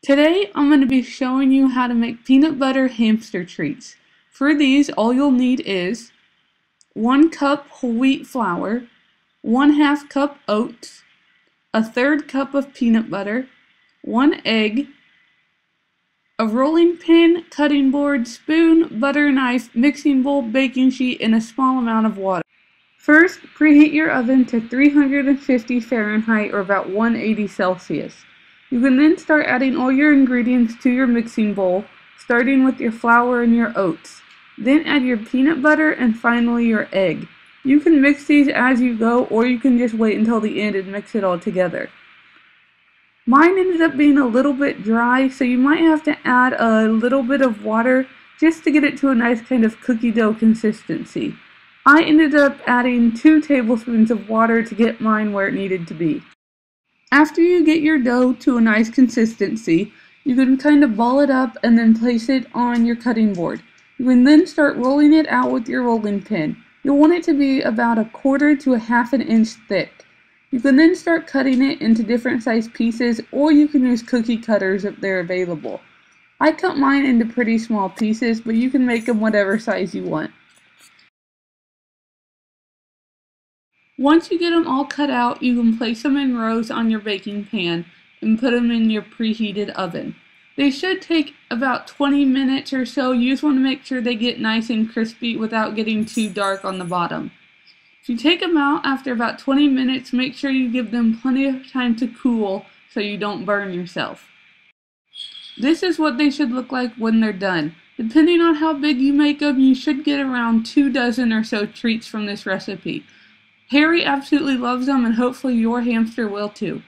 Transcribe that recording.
Today I'm going to be showing you how to make peanut butter hamster treats. For these, all you'll need is 1 cup whole wheat flour, 1/2 cup oats, a 1/3 cup of peanut butter, 1 egg, a rolling pin, cutting board, spoon, butter knife, mixing bowl, baking sheet, and a small amount of water. First, preheat your oven to 350 Fahrenheit or about 180 Celsius. You can then start adding all your ingredients to your mixing bowl, starting with your flour and your oats. Then add your peanut butter and finally your egg. You can mix these as you go, or you can just wait until the end and mix it all together. Mine ended up being a little bit dry, so you might have to add a little bit of water just to get it to a nice kind of cookie dough consistency. I ended up adding 2 tablespoons of water to get mine where it needed to be. After you get your dough to a nice consistency, you can kind of ball it up and then place it on your cutting board. You can then start rolling it out with your rolling pin. You'll want it to be about 1/4 to 1/2 inch thick. You can then start cutting it into different size pieces, or you can use cookie cutters if they're available. I cut mine into pretty small pieces, but you can make them whatever size you want. Once you get them all cut out, you can place them in rows on your baking pan and put them in your preheated oven. They should take about 20 minutes or so. You just want to make sure they get nice and crispy without getting too dark on the bottom. If you take them out after about 20 minutes, make sure you give them plenty of time to cool so you don't burn yourself. This is what they should look like when they're done. Depending on how big you make them, you should get around 2 dozen or so treats from this recipe. Harry absolutely loves them, and hopefully your hamster will too.